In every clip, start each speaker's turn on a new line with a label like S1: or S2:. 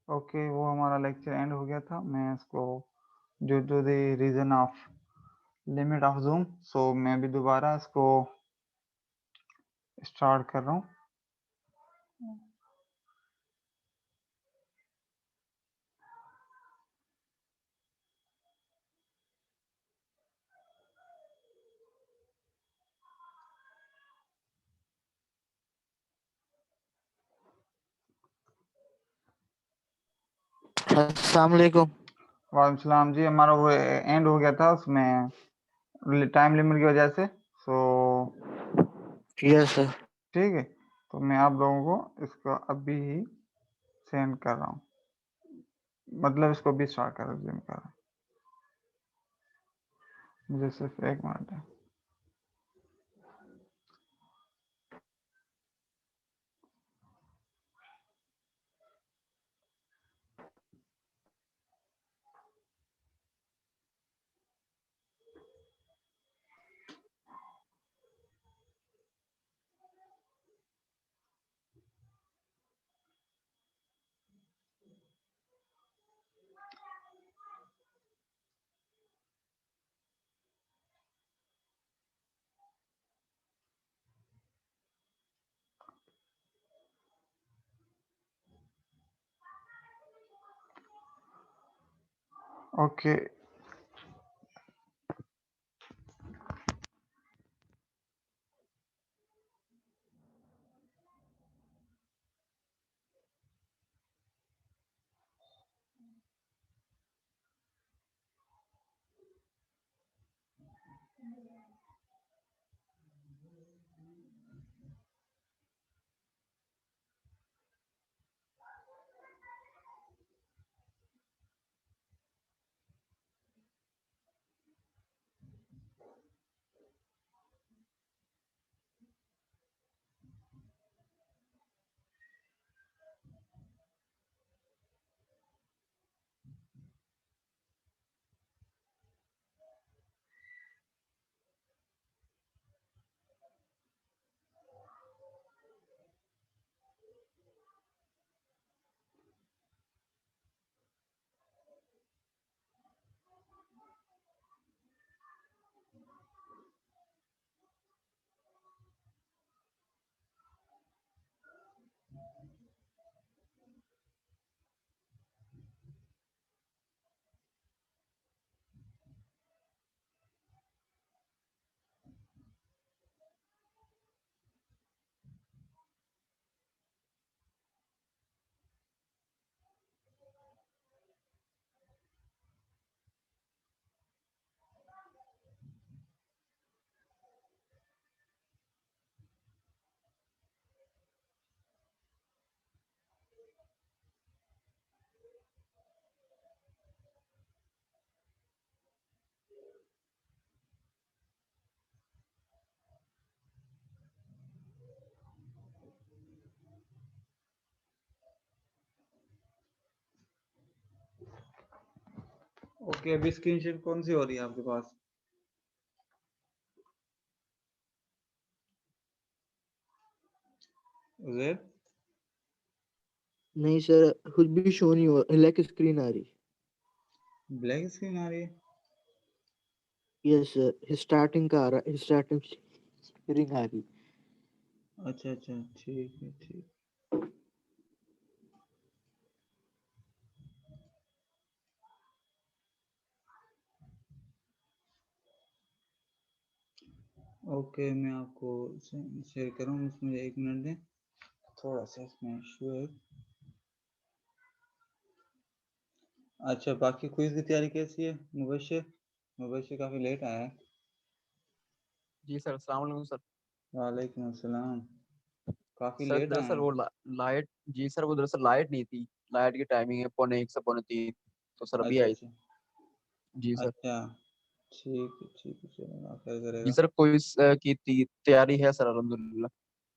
S1: Okay, वो हमारा lecture and हो गया था। मैं इसको due to the reason of limit of Zoom, so मैं अभी दोबारा इसको स्टार्ट कर रहा हूँ।
S2: अस्सलाम वालेकुम।
S1: वालेकुम सलाम जी। हमारा वो एंड हो गया था, उसमें टाइम लिमिट की वजह से। So
S2: yes sir.
S1: ठीक है, तो मैं आप लोगों को इसको अभी ही सेंड कर रहा हूँ, मतलब इसको भी स्टार्ट कर रहा हूँ। मुझे सिर्फ 1 मिनट है। ओके, ओके, अभी स्क्रीन शेयर कौन सी हो रही है आपके पास? उज़ैर?
S2: नहीं सर, कुछ भी शो नहीं हो, ब्लैक स्क्रीन आ रही।
S1: ब्लैक स्क्रीन आ रही है?
S2: यस सर, स्टार्टिंग का आ रहा है, स्टार्टिंग स्क्रीन आ रही।
S1: अच्छा अच्छा, ठीक है ठीक। ओके, मैं आपको शेयर कर रहा हूँ, मुझे 1 मिनट दें, थोड़ा सा इसमें इशू है। अच्छा, बाकी क्विज की तैयारी कैसी है? मुबशिर मुबशिर काफ़ी लेट आया है।
S3: जी सर, अस्सलाम वालेकुम सर।
S1: वालेकुम अस्सलाम, काफ़ी
S3: सर
S1: लेट आए
S3: दरअसल
S1: हैं।
S3: वो लाइट, जी सर वो दरअसल लाइट नहीं थी। लाइट की टाइमिंग है 2:45 से 2:45, तो सर अभी
S1: अच्छा
S3: आई।
S1: अच्छा
S3: जी सर।
S1: अच्छा, ठीक है, चलो अल्लाह खैर
S3: जी
S1: करेगा।
S3: सर, क्विज की तैयारी है सर अल्हम्दुलिल्लाह।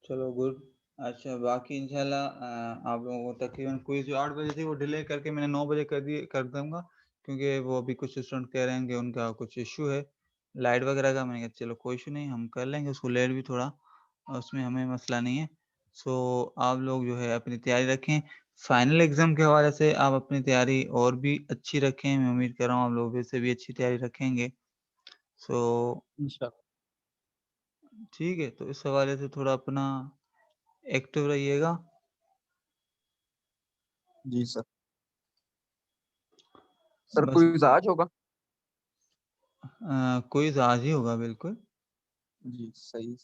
S1: चलो गुड। अच्छा, बाकी इंशाल्लाह आप लोगों को तकरीबन क्विज जो 8 बजे थी वो डिले करके मैंने 9 बजे कर दूंगा, क्योंकि वो अभी कुछ स्टूडेंट कह रहे हैं कि उनका कुछ इशू है लाइट वगैरह का। मैंने कहा चलो कोई इशू नहीं, हम कर लेंगे उसको लेट भी थोड़ा, और उसमें हमें मसला नहीं है। सो आप लोग जो है अपनी तैयारी रखें। फाइनल एग्ज़ाम के हवाले से आप अपनी तैयारी और भी अच्छी रखें, मैं उम्मीद कर रहा हूँ आप लोग वैसे भी अच्छी तैयारी रखेंगे। सो
S3: इंशाल्लाह।
S1: ठीक है, तो इस हवाले से थोड़ा अपना एक्टिव रहिएगा।
S3: जी सर। सर
S1: बस
S3: क्विज़ आज होगा?
S1: क्विज़ आज ही होगा बिल्कुल।
S3: जी, सही।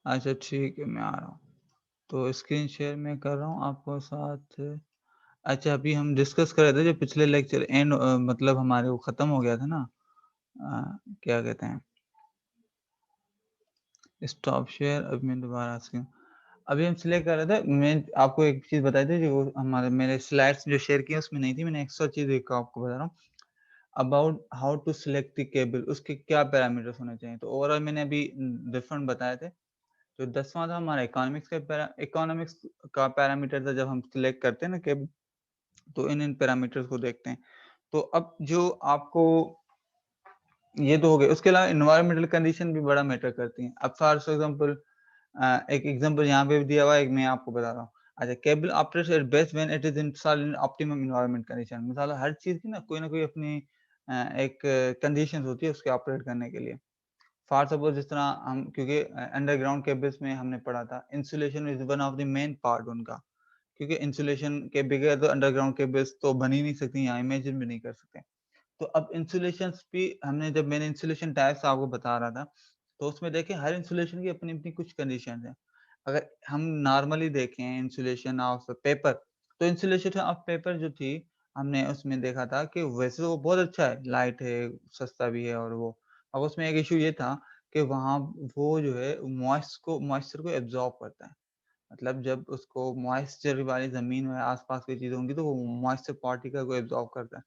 S1: अच्छा ठीक है, मैं आ रहा हूँ। तो स्क्रीन शेयर मैं कर रहा हूँ आपको साथ। अच्छा अभी हम डिस्कस कर रहे थे जो पिछले लेक्चर मतलब हमारे वो ख़त्म हो गया था ना, क्या कहते हैं, स्टॉप शेयर। अब मैं दोबारा स्क्रीन अभी हम सिलेक्ट कर रहे थे। मैं आपको एक चीज़ बताई थी जो हमारे मेरे स्लाइड्स जो शेयर किए उसमें नहीं थी। मैंने एक्स्ट्रा चीज़ एक आपको बता रहा हूँ about how to select the cable, उसके क्या पैरामीटर्स होने चाहिए। तो ओवरऑल मैंने अभी डिफरेंट बताए थे। जो 10वां था हमारा इकोनॉमिक्स का पैरामीटर था जब हम सिलेक्ट करते हैं ना केबल, तो इन पैरामीटर्स को देखते हैं। तो अब जो आपको ये तो हो गए, उसके अलावा एनवायरमेंटल कंडीशन भी बड़ा मैटर करती हैं। अब फॉर एग्जांपल एक एग्जांपल यहाँ पे भी दिया हुआ है, एक मैं आपको बता रहा हूँ। अच्छा, cable operates at best when it is installed in optimum environment condition. मिसाल हर चीज़ की ना कोई अपनी एक कंडीशंस होती है उसके ऑपरेट करने के लिए। फॉर सपोज जिस तरह हम क्योंकि अंडरग्राउंड केबल्स में हमने पढ़ा था insulation is one of the main part उनका, क्योंकि इंसुलेशन के बगैर तो अंडरग्राउंड केबल्स तो बन ही नहीं सकती, यहाँ इमेजिन भी नहीं कर सकते। तो अब इंसुलेशंस भी हमने जब मैंने इंसुलेशन टाइप्स आपको बता रहा था, तो उसमें देखें हर इंसुलेशन की अपनी-अपनी कुछ कंडीशंस हैं। अगर हम नॉर्मली देखें इंसुलेशन ऑफ पेपर, तो इंसुलेशन ऑफ पेपर जो थी, हमने उसमें देखा था कि वैसे तो वो बहुत अच्छा है, लाइट है, सस्ता भी है और वो। अब उसमें एक इश्यू ये था कि वहाँ वो जो है मॉइस्चर को एब्ज़ॉर्ब करता है। मतलब जब उसको मॉइस्चर वाली ज़मीन में आस-पास की चीज़ें होंगी तो वो मॉइस्चर पार्टिकल को एब्ज़ॉर्ब करता है।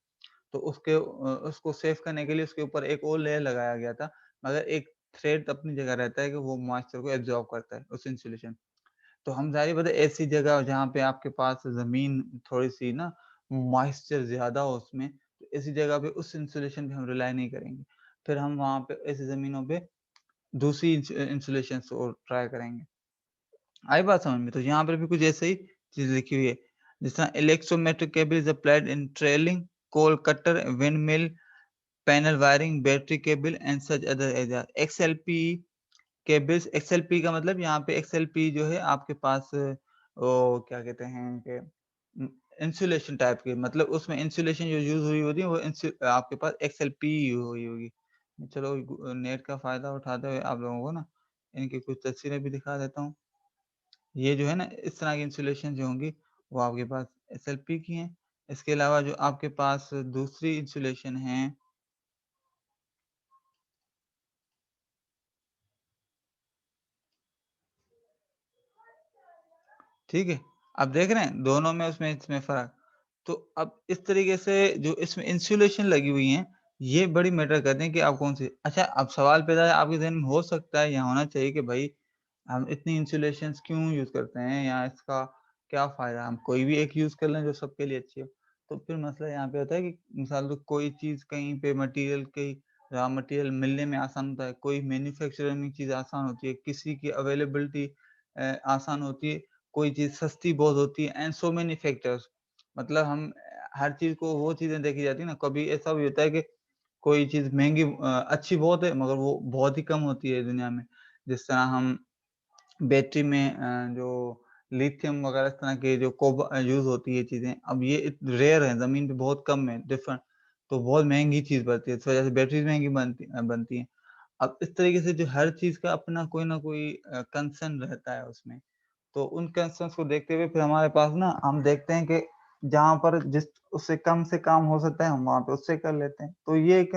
S1: तो उसको सेव करने के लिए उसके ऊपर एक और लेयर लगाया गया था। मगर एक थ्रेड अपनी जगह रहता है कि वो मॉइस्चर को एब्ज़ॉर्ब करता है, उस इंसुलेशन। तो हम ज़ाहिर-सी बात है ऐसी जगह जहाँ पे आपके पास ज़मीन थोड़ी-सी ना मॉइस्चर ज़्यादा हो उसमें, तो ऐसी जगह पे उस इंसुलेशन पे हम रिलाय नहीं करेंगे। फिर हम वहाँ पे ऐसी ज़मीनों पे दूसरी इंसुलेशंस और ट्राई करेंगे। आई बात समझ में? तो यहाँ पर भी कुछ ऐसे ही चीज़ लिखी हुई है। जिस तरह electrometric cable is applied in trailing, coal cutter, windmill, panel wiring, battery cable and such other area. XLP cables, XLP का मतलब यहाँ पे एक्सएलपी जो है आपके पास वो क्या कहते हैं कि इंसुलेशन टाइप के, मतलब उसमें इंसुलेशन जो यूज़ हुई होती है वो आपके पास एक्सएलपी हुई होगी। चलो नेट का फ़ायदा उठाते हुए आप लोगों को ना इनकी कुछ तस्वीरें भी दिखा देता हूँ। ये जो है ना इस तरह की इंसुलेशन जो होंगी वो आपके पास एसएलपी की हैं। इसके अलावा जो आपके पास दूसरी इंसुलेशन है, ठीक है? आप देख रहे हैं दोनों में उसमें इसमें फ़र्क। तो अब इस तरीके से जो इसमें इंसुलेशन लगी हुई हैं, ये बड़ी मैटर करती हैं कि आप कौन-सी। अच्छा अब सवाल पैदा है आपके ज़हन में, हो सकता है या होना चाहिए कि भई हम इतनी इंसुलेशंस क्यों यूज़ करते हैं या इसका क्या फ़ायदा? हम कोई भी एक यूज़ कर लें जो सबके लिए अच्छी हो। तो फिर मसला यहाँ पे होता है कि मिसाल दो कोई चीज़ कहीं पे मटेरियल की रॉ मटेरियल मिलने में आसान होता है, कोई मैन्युफैक्चरिंग में चीज़ आसान होती है, किसी की अवेलेबिलिटी आसान होती है, कोई चीज़ सस्ती बहुत होती है एंड सो मेनी फैक्टर्स। मतलब हम हर चीज़ को वो चीज़ें देखी जाती है ना, कभी ऐसा भी होता है कि कोई चीज़ महँगी अच्छी बहुत है मगर वो बहुत ही कम होती है दुनिया में। जिस तरह हम बैटरी में जो लिथियम वगैरह इस तरह के जो यूज़ होती है चीज़ें, अब ये रेयर है, ज़मीन पे बहुत कम है डिफरेंट, तो बहुत महँगी चीज़ पड़ती है, इस वजह से बैटरीज़ महँगी बनती हैं। अब इस तरीके से जो हर चीज़ का अपना कोई ना कोई कंसर्न रहता है उसमें। तो उन कंसर्न्स को देखते हुए फिर हमारे पास ना हम देखते हैं कि जहाँ पर जिस उससे कम से काम हो सकता है हम वहाँ पे उससे कर लेते हैं। तो ये एक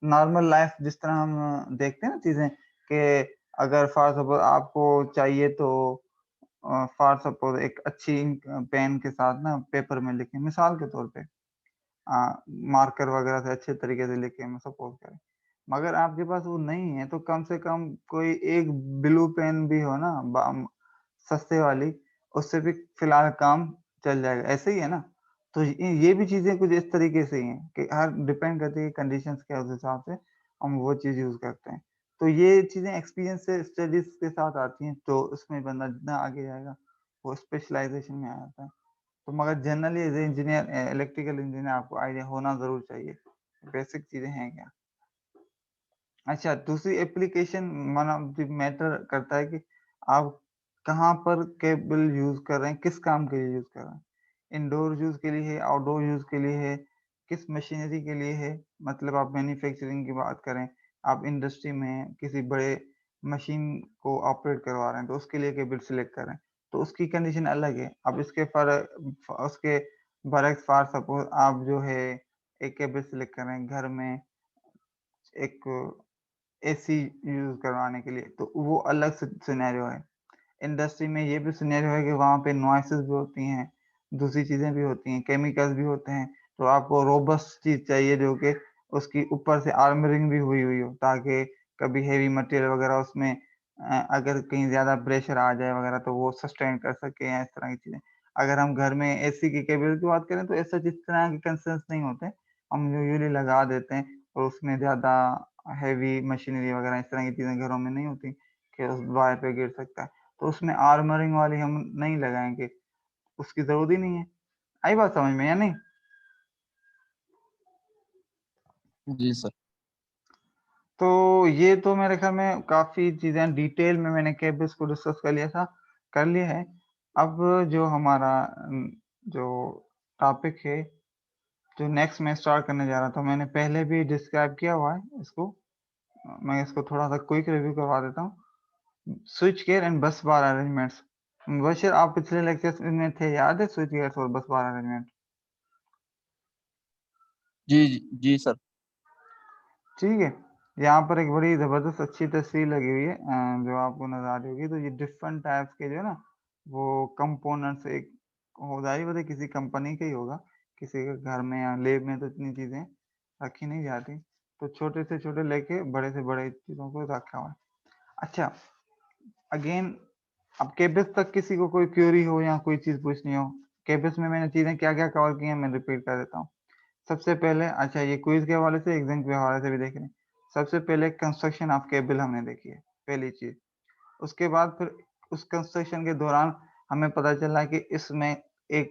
S1: नॉर्मल लाइफ़ जिस तरह हम देखते हैं ना चीज़ें कि अगर फॉर सपोज़ आपको चाहिए तो फॉर सपोज़ एक अच्छी इंक पेन के साथ ना पेपर में लिखें, मिसाल के तौर पे मार्कर वगैरह से अच्छे तरीके से लिखें, मैं सपोज़ करें। मगर आपके पास वो नहीं है तो कम से कम कोई एक ब्लू पेन भी हो ना सस्ते वाली, उससे भी फिलहाल काम चल जाएगा, ऐसे ही है ना? तो ये भी चीज़ें कुछ इस तरीके से ही हैं कि हर डिपेंड करती है कंडीशंस क्या है, उस हिसाब से हम वो चीज़ यूज़ करते हैं। तो ये चीज़ें एक्सपीरियंस से स्टडीज़ के साथ आती हैं, तो उसमें बंदा जितना आगे जाएगा, वो स्पेशलाइज़ेशन में आ जाता है। तो मगर generally as a engineer electrical engineer आपको आइडिया होना ज़रूर चाहिए, बेसिक चीज़ें हैं क्या। अच्छा, दूसरी application one of the matter करता है कि आप कहाँ पर केबल यूज़ कर रहे हैं, किस काम के लिए यूज़ कर रहे हैं। इंडोर यूज़ के लिए है, आउटडोर यूज़ के लिए है, किस मशीनरी के लिए है, मतलब आप मैन्युफैक्चरिंग की बात करें, आप इंडस्ट्री में हैं, किसी बड़े मशीन को ऑपरेट करवा रहे हैं, तो उसके लिए केबल सिलेक्ट कर रहे हैं, तो उसकी कंडीशन अलग है। अब इसके उसके बरक्स फॉर सपोज़ आप जो है एक केबल सिलेक्ट कर रहे हैं घर में एक एसी यूज़ करवाने के लिए, तो वो अलग सिनेरियो है। इंडस्ट्री में ये भी सिनेरियो है कि वहाँ पे नॉइसेज़ भी होती हैं, दूसरी चीज़ें भी होती हैं, केमिकल्स भी होते हैं, तो आपको रोबस्ट चीज़ चाहिए जो कि उसकी ऊपर से आर्मरिंग भी हुई हुई हो, ताकि कभी हेवी मटेरियल वगैरह उसमें अगर कहीं ज़्यादा प्रेशर आ जाए वगैरह तो वो सस्टेन कर सके या इस तरह की चीज़ें। अगर हम घर में एसी की केबल की बात करें तो ऐसा जिस तरह के कंसर्न्स नहीं होते, हम यूजुअली लगा देते हैं और उसमें ज़्यादा हेवी मशीनरी वगैरह इस तरह की चीज़ें घरों में नहीं होती कि उस वायर पे गिर सकता है। तो उसमें आर्मरिंग वाली हम नहीं लगाएँगे, उसकी ज़रूरत ही नहीं है। आई बात समझ में या नहीं?
S3: जी सर।
S1: तो ये तो मेरे ख़्याल में काफ़ी चीज़ें डिटेल में मैंने केबल्स को डिस्कस कर लिया है। अब जो हमारा जो टॉपिक है, जो नेक्स्ट मैं स्टार्ट करने जा रहा था, मैंने पहले भी डिस्क्राइब किया हुआ है इसको। मैं इसको थोड़ा-सा क्विक रिव्यू करवा देता हूँ। स्विच गियर एंड बस बार अरेंजमेंट्स। मुबशिर आप पिछले लेक्चर्स में थे, याद है स्विच गियर्स और बस बार अरेंजमेंट?
S3: जी सर।
S1: ठीक है। यहाँ पर एक बड़ी ज़बरदस्त अच्छी तस्वीर लगी हुई है जो आपको नज़र आ रही होगी। तो ये डिफरेंट टाइप्स के जो है ना, वो कंपोनेंट्स एक हो ज़ाहिर बात है किसी कंपनी का ही होगा। किसी के घर में या लैब में तो इतनी चीज़ें रखी नहीं जाती। तो छोटे से छोटे लेके बड़े से बड़े चीज़ों को रखा हुआ है। अच्छा, अगेन अब केबीस तक किसी को कोई क्वेरी हो या कोई चीज़ पूछनी हो, केबीस में मैंने चीज़ें क्या-क्या कवर की हैं मैं रिपीट कर देता हूँ। सबसे पहले अच्छा ये क्विज़ के हवाले से, एग्ज़ाम के हवाले से भी देख लें। सबसे पहले कंस्ट्रक्शन ऑफ केबल हमने देखी है, पहली चीज़। उसके बाद फिर उस कंस्ट्रक्शन के दौरान हमें पता चला कि इसमें एक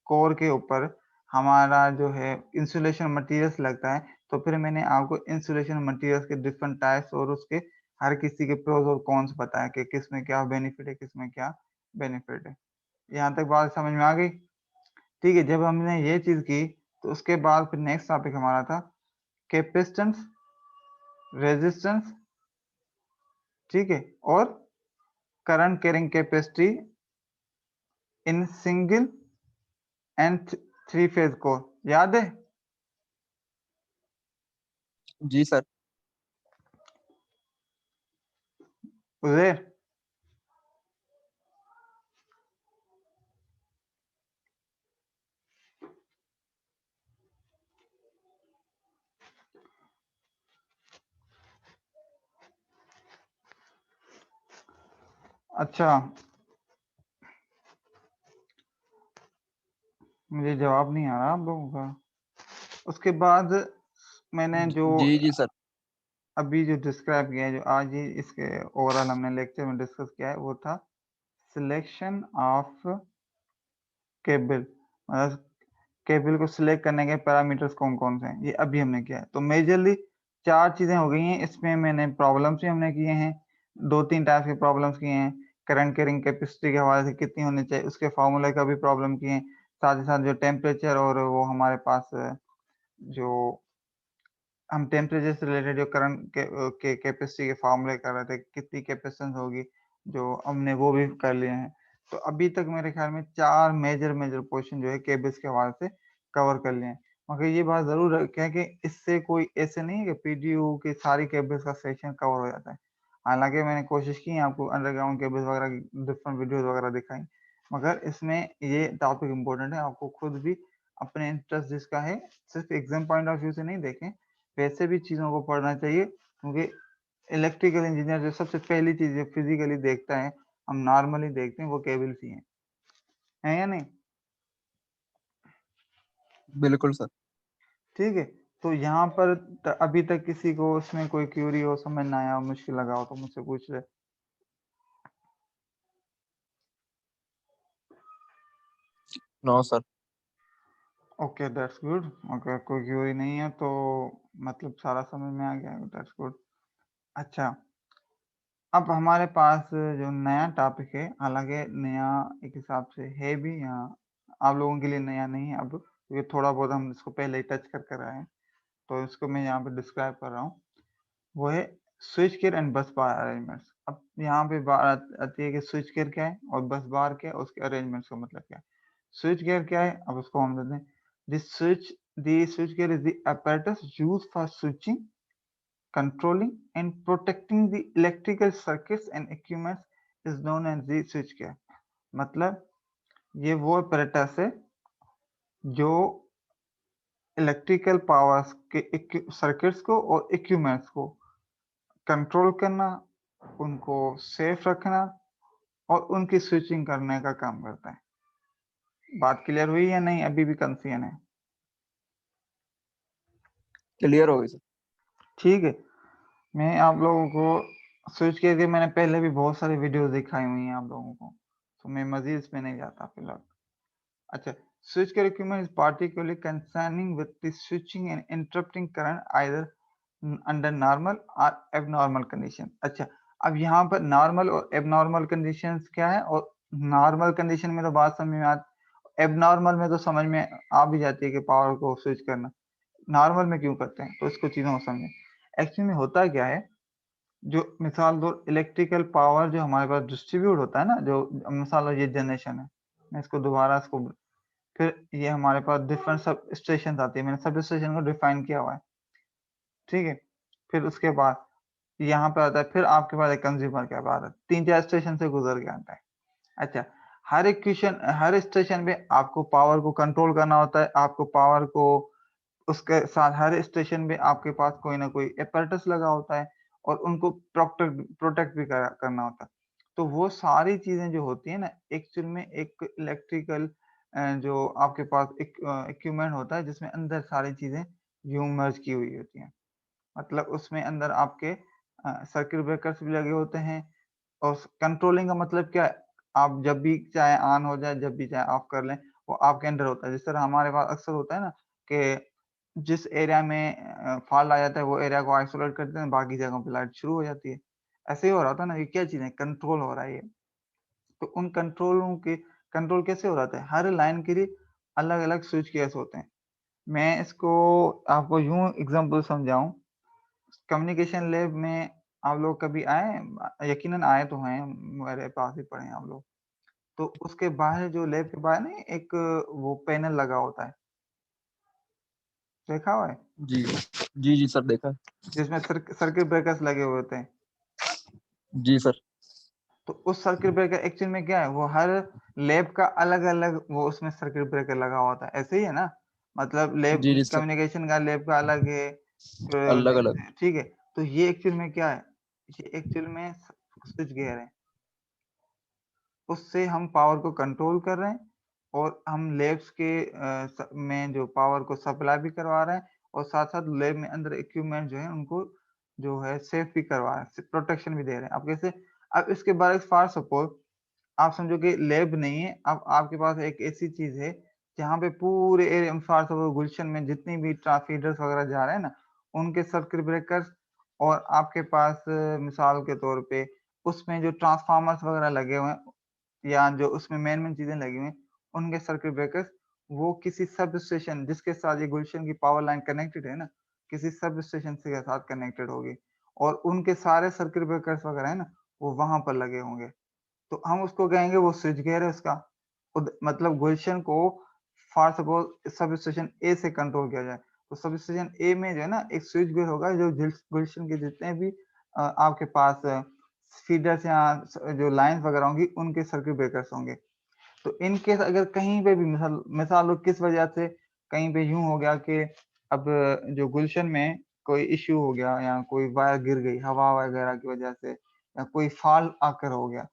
S1: कोर के ऊपर हमारा जो है इंसुलेशन मटेरियल्स लगता है, तो फिर मैंने आपको इंसुलेशन मटेरियल्स के डिफरेंट टाइप्स और उसके हर किसी के प्रोस और कॉन्स बताया कि किसमें क्या बेनिफिट है, किसमें क्या बेनिफिट है। यहाँ तक बात समझ में आ गई? ठीक है, जब हमने ये चीज़ की, तो उसके बाद फिर नेक्स्ट टॉपिक हमारा था कैपेसिटेंस, रेजिस्टेंस, ठीक है? और current carrying capacity in single and three phase core, याद है?
S3: जी सर।
S1: उज़ैर? अच्छा, मुझे जवाब नहीं आ रहा आप लोगों का। उसके बाद मैंने जो
S3: जी सर।
S1: अभी जो डिस्क्राइब किया है, जो आज ही इसके ओवरऑल हमने लेक्चर में डिस्कस किया है, वो था सिलेक्शन ऑफ केबल। मतलब केबल को सिलेक्ट करने के पैरामीटर्स कौन-कौन से हैं, ये अभी हमने किया है। तो मेजरली 4 चीज़ें हो गई हैं, इसमें मैंने प्रॉब्लम्स भी हमने किए हैं, 2-3 टाइप के प्रॉब्लम्स किए हैं, करंट कैरिंग कैपेसिटी के हवाले से कितनी होनी चाहिए, उसके फ़ॉर्मूले का भी प्रॉब्लम किए हैं, साथ ही साथ जो टेम्परेचर और वो हमारे पास जो हम टेम्परेचर से रिलेटेड जो करंट के कैपेसिटी के फ़ॉर्मूले कर रहे थे, कितनी कैपेसिटेंस होगी, जो हमने वो भी कर लिए हैं। तो अभी तक मेरे ख़्याल में 4 मेजर क्वेश्चन जो है केबल्स के हवाले से कवर कर लिए हैं। मगर ये बात ज़रूर रखें कि इससे कोई ऐसे नहीं है कि पीडीयू की सारी केबल्स का सेक्शन कवर हो जाता है। हालाँकि मैंने कोशिश की है आपको अंडरग्राउंड केबल्स वगैरह की डिफरेंट वीडियोज़ वगैरह दिखाई, मगर इसमें ये टॉपिक इम्पोर्टेंट है, आपको खुद भी अपने इंटरेस्ट जिसका है, सिर्फ़ एग्ज़ाम पॉइंट ऑफ व्यू से नहीं देखें, वैसे भी चीज़ों को पढ़ना चाहिए, क्योंकि इलेक्ट्रिकल इंजीनियर जो सबसे पहली चीज़ जो फिजिकली देखता है, हम नॉर्मली देखते हैं, वो केबल्स ही हैं या नहीं?
S3: बिल्कुल सर।
S1: ठीक है, तो यहाँ पर अभी तक किसी को उसमें कोई क्यूरी हो, समझ ना आया हो, मुश्किल लगा हो तो मुझसे पूछ ले।
S3: No sir.
S1: Okay, that's good. Okay, कोई क्यूरी नहीं है तो मतलब सारा समझ में आ गया, दैट्स गुड। अच्छा, अब हमारे पास जो नया टॉपिक है, हालांकि नया एक हिसाब से है भी, यहाँ आप लोगों के लिए नया नहीं है अब, क्योंकि थोड़ा बहुत हम इसको पहले ही टच कर कर आए हैं, तो इसको मैं यहाँ पे डिस्क्राइब कर रहा हूँ। वो है स्विच गियर एंड बस बार अरेंजमेंट्स। अब यहाँ पे बात आती है कि स्विच गियर क्या है और बस बार क्या है, उसके अरेंजमेंट्स का मतलब क्या है। स्विच गियर क्या है, अब उसको हम देते हैं, the switchgear is the apparatus used for switching, controlling and protecting the electrical circuits and equipments is known as the switch gear। मतलब ये वो apparatus है जो इलेक्ट्रिकल पावर्स के सर्किट्स को और इक्विपमेंट्स को कंट्रोल करना, उनको सेफ रखना और उनकी स्विचिंग करने का काम करता है। बात क्लियर हुई या नहीं, अभी भी कंफ्यूजन है?
S3: क्लियर हो गई सर।
S1: ठीक है, मैं आप लोगों को स्विच करके मैंने पहले भी बहुत सारी वीडियोस दिखाई हुई हैं आप लोगों को, तो मैं मजीद इसमें नहीं जाता फिलहाल। अच्छा, switch gear equipment is particularly concerning with the switching and interrupting current either under normal or abnormal condition। अच्छा, अब यहाँ पर नॉर्मल और एबनॉर्मल कंडीशंस क्या है, और नॉर्मल कंडीशन में तो बात समझ में आती, एबनॉर्मल में तो समझ में आ भी जाती है कि पावर को स्विच करना, नॉर्मल में क्यों करते हैं, तो इसको चीज़ों को समझें। एक्चुअली में होता क्या है, जो मिसाल दो इलेक्ट्रिकल पावर जो हमारे पास डिस्ट्रीब्यूट होता है ना, जो मिसाल ये जनरेशन है, मैं इसको दोबारा इसको फिर ये हमारे पास डिफरेंट सब स्टेशन आती है, मैंने सब स्टेशन को डिफाइन किया हुआ है, ठीक है। फिर उसके बाद यहाँ पे आता है, फिर आपके पास एक कंज्यूमर के बाद 3-4 स्टेशन से गुजर के आता है। अच्छा, हर स्टेशन पे आपको पावर को कंट्रोल करना होता है, आपको पावर को उसके साथ हर स्टेशन पे आपके पास कोई ना कोई apparatus लगा होता है और उनको प्रोटेक्ट भी करना होता है। तो वो सारी चीजें जो होती है ना, एक्चुअल में एक इलेक्ट्रिकल जो आपके पास एक इक्विपमेंट होता है जिसमें अंदर सारी चीजें यूं मर्ज की हुई होती हैं। मतलब उसमें अंदर आपके सर्किट ब्रेकर्स भी लगे होते हैं, और कंट्रोलिंग का मतलब क्या है, आप जब भी चाहे ऑन हो जाए, जब भी चाहे ऑफ कर लें, वो आपके अंडर होता है। जिस तरह हमारे पास अक्सर होता है ना कि जिस एरिया में फॉल्ट आ जाता है, वो एरिया को आइसोलेट करते हैं, बाकी जगहों पे लाइट शुरू हो जाती है। ऐसे ही हो रहा था ना, ये क्या चीज़ है, कंट्रोल हो रहा है ये। तो उन कंट्रोलों के कंट्रोल कैसे हो रहा है, हर लाइन के लिए अलग-अलग स्विच गियर्स होते हैं। मैं इसको आपको यूँ एग्ज़ाम्पल समझाऊँ, कम्युनिकेशन लैब में आप लोग कभी आए? यकीनन आए तो हैं, मेरे पास ही पढ़े हैं आप लोग। तो उसके बाहर जो लैब के बाहर ना एक वो पैनल लगा होता है, देखा हुआ है?
S3: जी जी जी सर, देखा है।
S1: जिसमें सर्किट ब्रेकर्स लगे हुए होते हैं।
S3: जी सर।
S1: तो उस सर्किट ब्रेकर एक्चुअल में क्या है, वो हर लैब का अलग-अलग वो उसमें सर्किट ब्रेकर लगा होता है, ऐसे ही है ना? मतलब लैब
S3: जी जी सर,
S1: कम्युनिकेशन का लैब का अलग है,
S3: अलग अलग।
S1: ठीक है? तो ये एक्चुअल में क्या है, ये एक्चुअल में स्विच गियर है। उससे हम पावर को कंट्रोल कर रहे हैं और हम लैब्स के में जो पावर को सप्लाई भी करवा रहे हैं, और साथ-साथ लैब में अंदर इक्विपमेंट जो है उनको जो है सेफ भी करवा रहे हैं, प्रोटेक्शन भी दे रहे हैं। अब कैसे, अब इसके बाद फॉर सपोज आप समझो कि लैब नहीं है, अब आपके पास एक ऐसी चीज़ है जहाँ पे पूरे एरिया में फॉर सपोज गुलशन में जितनी भी फीडर्स वगैरह जा रहे हैं ना, उनके सर्किट ब्रेकर्स, और आपके पास मिसाल के तौर पे उसमें जो ट्रांसफार्मर्स वगैरह लगे हुए हैं, या जो उसमें मेन चीज़ें लगी हुई हैं, उनके सर्किट ब्रेकर्स, वो किसी सब स्टेशन जिसके साथ ये गुलशन की पावर लाइन कनेक्टेड है ना, किसी सब स्टेशन के साथ कनेक्टेड होगी, और उनके सारे सर्किट ब्रेकर्स वगैरह है ना, वो वहाँ पर लगे होंगे। तो हम उसको कहेंगे वो स्विच गियर है उसका। मतलब गुलशन को फॉर सपोज सब स्टेशन ए से कंट्रोल किया जाए, तो सब स्टेशन ए में जो है ना एक स्विच गियर होगा, जो गुलशन के जितने भी आपके पास फीडर्स या जो लाइन्स वगैरह होंगी, उनके सर्किट ब्रेकर्स होंगे। तो इन केस अगर कहीं पे भी मिसाल मिसाल लो किस वजह से कहीं पे यूँ हो गया कि अब जो गुलशन में कोई इश्यू हो गया या कोई वायर गिर गई हवा वगैरह की वजह से या कोई फॉल्ट आकर हो गया,